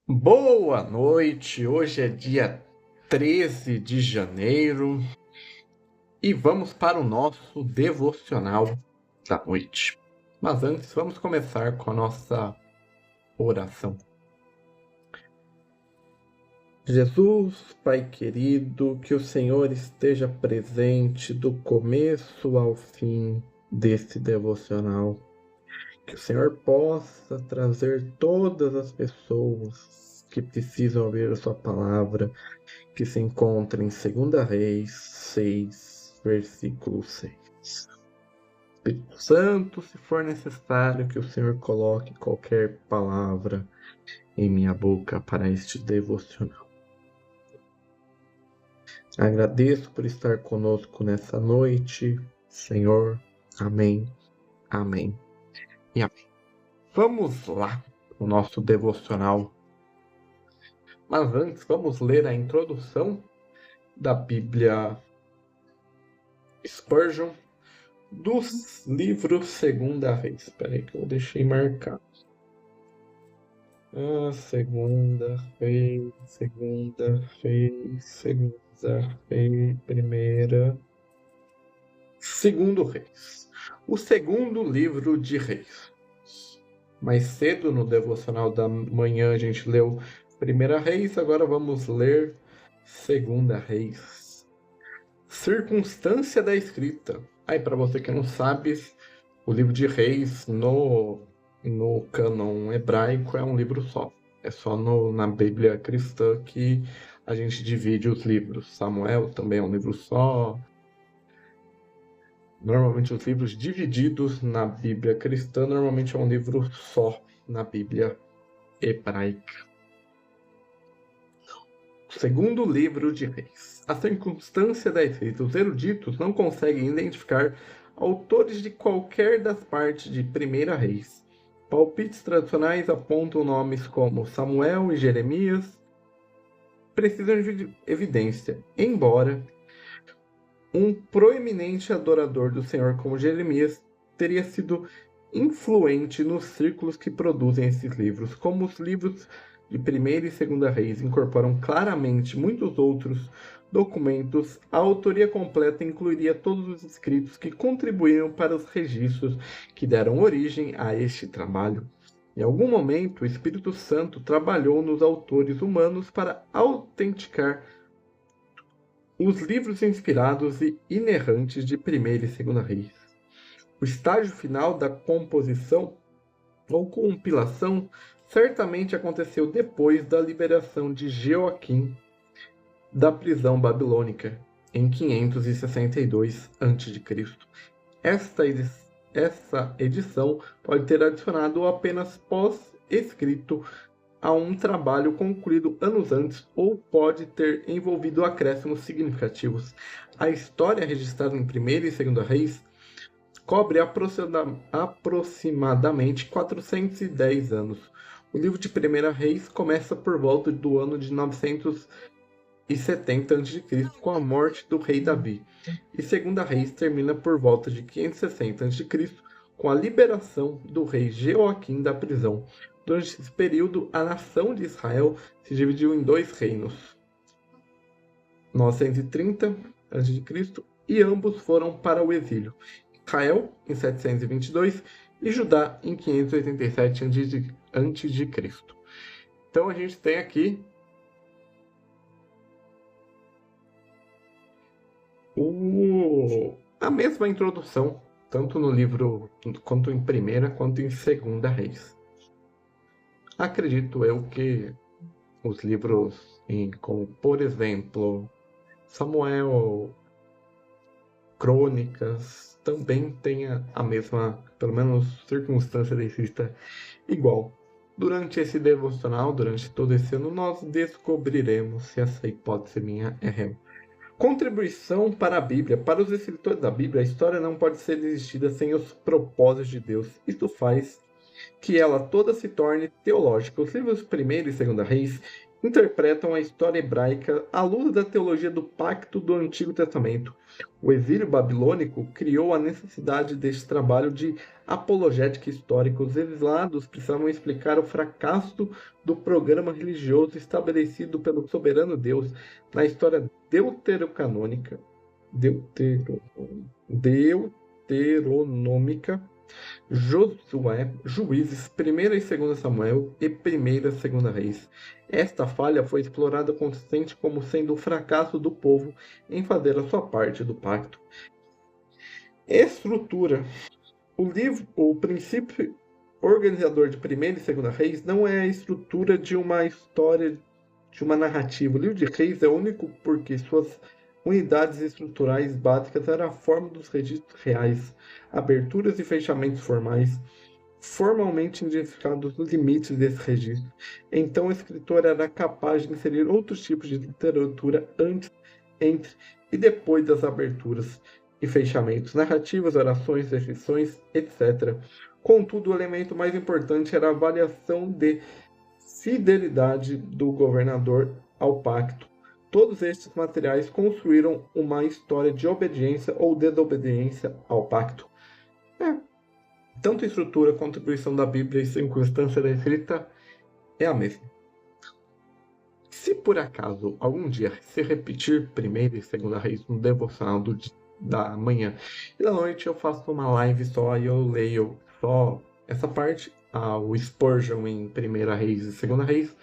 Boa noite, hoje é dia 13 de janeiro e vamos para o nosso devocional da noite. Mas antes, vamos começar com a nossa oração. Jesus, Pai querido, que o Senhor esteja presente do começo ao fim desse devocional. Que o Senhor possa trazer todas as pessoas que precisam ouvir a sua palavra, que se encontra em 2 Reis 6, versículo 6. Espírito Santo, se for necessário que o Senhor coloque qualquer palavra em minha boca para este devocional. Agradeço por estar conosco nessa noite, Senhor. Amém, amém e amém. Vamos lá, o nosso devocional. Mas antes, vamos ler a introdução da Bíblia Spurgeon dos livros Segunda Reis. Espera aí que eu deixei marcado. Segunda Reis, primeira. Segundo Reis. O segundo livro de Reis. Mais cedo no devocional da manhã a gente leu Primeira Reis, agora vamos ler Segunda Reis. Circunstância da escrita. Aí, para você que não sabe, o livro de Reis no cânon hebraico é um livro só. É só na Bíblia cristã que a gente divide os livros. Samuel também é um livro só. Normalmente os livros divididos na Bíblia cristã normalmente é um livro só na Bíblia hebraica. Segundo livro de Reis. A circunstância da escrita. Os eruditos não conseguem identificar autores de qualquer das partes de Primeira Reis. Palpites tradicionais apontam nomes como Samuel e Jeremias. Precisam de evidência, embora um proeminente adorador do Senhor como Jeremias teria sido influente nos círculos que produzem esses livros. Como os livros de Primeira e Segunda Reis incorporam claramente muitos outros documentos, a autoria completa incluiria todos os escritos que contribuíram para os registros que deram origem a este trabalho. Em algum momento, o Espírito Santo trabalhou nos autores humanos para autenticar os livros inspirados e inerrantes de Primeira e Segunda Reis. O estágio final da composição ou compilação certamente aconteceu depois da liberação de Jeoaquim da prisão babilônica, em 562 a.C. Essa edição pode ter adicionado apenas pós-escrito a um trabalho concluído anos antes ou pode ter envolvido acréscimos significativos. A história registrada em Primeira e Segunda Reis cobre aproximadamente 410 anos. O livro de Primeira Reis começa por volta do ano de 970 a.C., com a morte do rei Davi, e Segunda Reis termina por volta de 560 a.C., com a liberação do rei Jeoaquim da prisão. Durante esse período, a nação de Israel se dividiu em dois reinos, 930 a.C., e ambos foram para o exílio. Israel, em 722, e Judá, em 587 a.C. Então a gente tem aqui a mesma introdução, tanto no livro quanto em Primeira quanto em Segunda Reis. Acredito eu que os livros como, por exemplo, Samuel, Crônicas, também tenha a mesma, pelo menos, circunstância da escrita igual. Durante esse devocional, durante todo esse ano, nós descobriremos se essa hipótese minha é real. Contribuição para a Bíblia. Para os escritores da Bíblia, a história não pode ser existida sem os propósitos de Deus. Isso faz que ela toda se torne teológica. Os livros 1º e 2 Reis interpretam a história hebraica à luz da teologia do Pacto do Antigo Testamento. O exílio babilônico criou a necessidade deste trabalho de apologética histórica. Os exilados precisavam explicar o fracasso do programa religioso estabelecido pelo soberano Deus na história deuterocanônica, deuteronômica, Josué, Juízes, 1ª e 2ª Samuel e 1ª e 2ª Reis. Esta falha foi explorada consistente como sendo o fracasso do povo em fazer a sua parte do pacto. Estrutura. O princípio organizador de 1ª e 2ª Reis não é a estrutura de uma história, de uma narrativa. O livro de Reis é único porque suas unidades estruturais básicas eram a forma dos registros reais, aberturas e fechamentos formais, formalmente identificados os limites desse registro. Então o escritor era capaz de inserir outros tipos de literatura antes, entre e depois das aberturas e fechamentos, narrativas, orações, descrições, etc. Contudo, o elemento mais importante era a avaliação de fidelidade do governador ao pacto. Todos estes materiais construíram uma história de obediência ou desobediência ao pacto. Tanto a estrutura quanto a contribuição da Bíblia e circunstância da escrita é a mesma. Se por acaso algum dia se repetir 1ª e 2ª Reis no devocional da manhã e da noite, eu faço uma live só e eu leio só essa parte, o Spurgeon em 1ª Reis e 2ª Reis,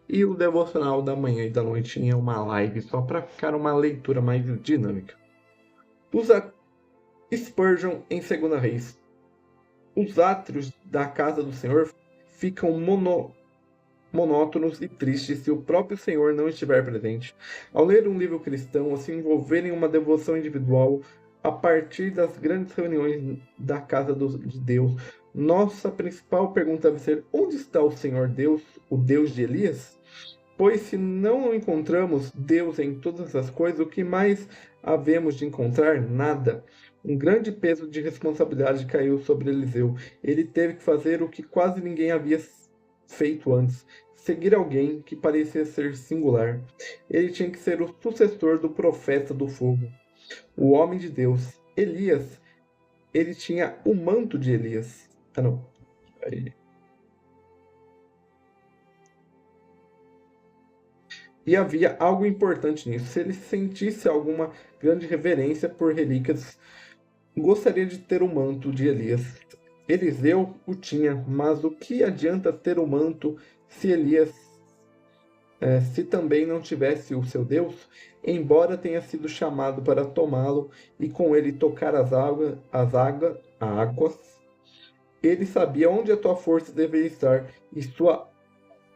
e o devocional da manhã e da noite em uma live só para ficar uma leitura mais dinâmica. Usa Spurgeon em 2ª Reis. Os átrios da casa do Senhor ficam monótonos e tristes se o próprio Senhor não estiver presente. Ao ler um livro cristão, ou se envolver em uma devoção individual, a partir das grandes reuniões da casa de Deus, nossa principal pergunta deve ser: onde está o Senhor Deus, o Deus de Elias? Pois se não encontramos Deus em todas as coisas, o que mais havemos de encontrar? Nada. Um grande peso de responsabilidade caiu sobre Eliseu. Ele teve que fazer o que quase ninguém havia feito antes: seguir alguém que parecia ser singular. Ele tinha que ser o sucessor do profeta do fogo, o homem de Deus. Elias, ele tinha o manto de Elias. E havia algo importante nisso. Se ele sentisse alguma grande reverência por relíquias, gostaria de ter o manto de Elias. Eliseu o tinha, mas o que adianta ter o manto se Elias, se também não tivesse o seu Deus? Embora tenha sido chamado para tomá-lo e com ele tocar as águas, ele sabia onde a tua força deveria estar e sua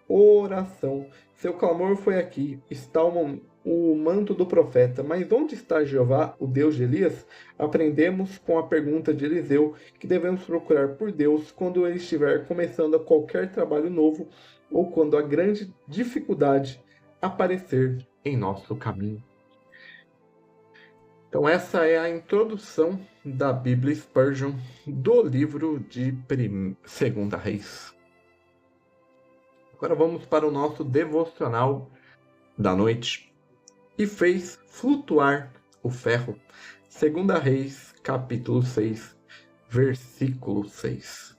oração. Seu clamor foi aqui, está o manto do profeta. Mas onde está Jeová, o Deus de Elias? Aprendemos com a pergunta de Eliseu que devemos procurar por Deus quando ele estiver começando qualquer trabalho novo ou quando a grande dificuldade aparecer em nosso caminho. Então essa é a introdução da Bíblia Spurgeon do livro de 2ª Reis. Agora vamos para o nosso devocional da noite. E fez flutuar o ferro. 2ª Reis, capítulo 6, versículo 6.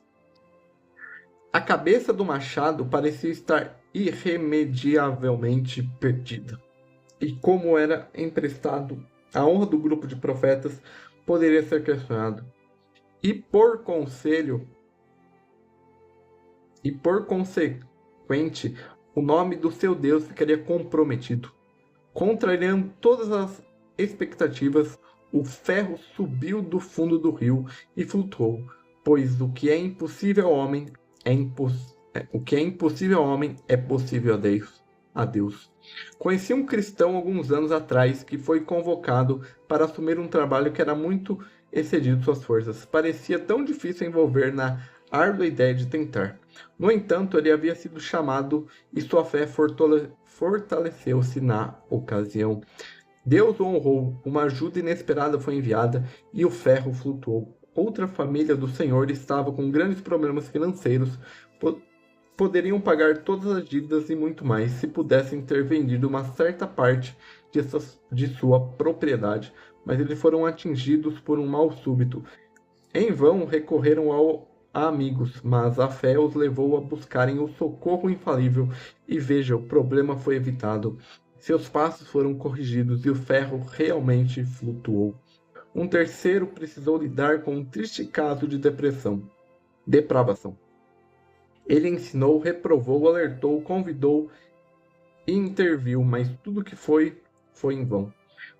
A cabeça do machado parecia estar irremediavelmente perdida. E como era emprestado, a honra do grupo de profetas poderia ser questionado. E por consequente, o nome do seu Deus ficaria comprometido. Contrariando todas as expectativas, o ferro subiu do fundo do rio e flutuou, pois o que é impossível ao homem é possível a Deus. Conheci um cristão alguns anos atrás que foi convocado para assumir um trabalho que era muito excedido suas forças. Parecia tão difícil envolver na árdua ideia de tentar. No entanto, ele havia sido chamado e sua fé fortaleceu-se na ocasião. Deus o honrou, uma ajuda inesperada foi enviada e o ferro flutuou. Outra família do Senhor estava com grandes problemas financeiros, poderiam pagar todas as dívidas e muito mais se pudessem ter vendido uma certa parte de sua propriedade, mas eles foram atingidos por um mal súbito. Em vão recorreram a amigos, mas a fé os levou a buscarem o socorro infalível, e veja, o problema foi evitado. Seus passos foram corrigidos e o ferro realmente flutuou. Um terceiro precisou lidar com um triste caso de depravação. Ele ensinou, reprovou, alertou, convidou e interviu, mas tudo que foi em vão.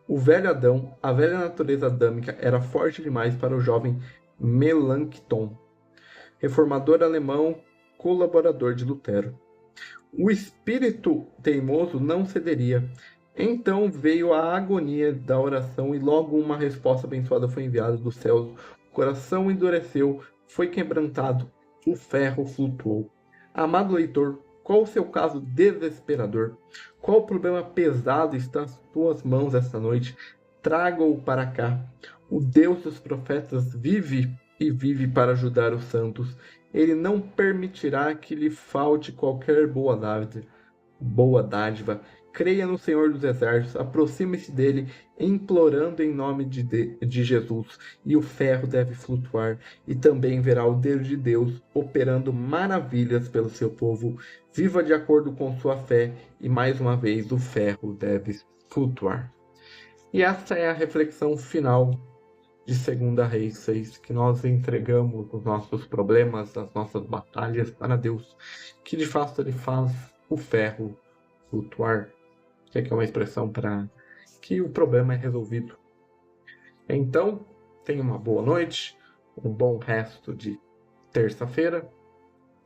O velho Adão, a velha natureza adâmica, era forte demais para o jovem Melanchthon, reformador alemão, colaborador de Lutero. O espírito teimoso não cederia. Então veio a agonia da oração e logo uma resposta abençoada foi enviada dos céus. O coração endureceu, foi quebrantado, o ferro flutuou. Amado leitor, qual o seu caso desesperador? Qual problema pesado está nas tuas mãos esta noite? Traga-o para cá. O Deus dos profetas vive e vive para ajudar os santos. Ele não permitirá que lhe falte qualquer boa dádiva. Creia no Senhor dos Exércitos, aproxime-se dele, implorando em nome de Jesus, e o ferro deve flutuar, e também verá o dedo de Deus operando maravilhas pelo seu povo. Viva de acordo com sua fé, e mais uma vez o ferro deve flutuar. E essa é a reflexão final de 2 Reis 6, que nós entregamos os nossos problemas, as nossas batalhas para Deus, que de fato ele faz o ferro flutuar, que é uma expressão para que o problema é resolvido. Então, tenha uma boa noite, um bom resto de terça-feira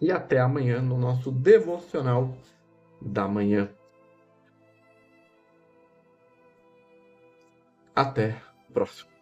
e até amanhã no nosso devocional da manhã. Até o próximo.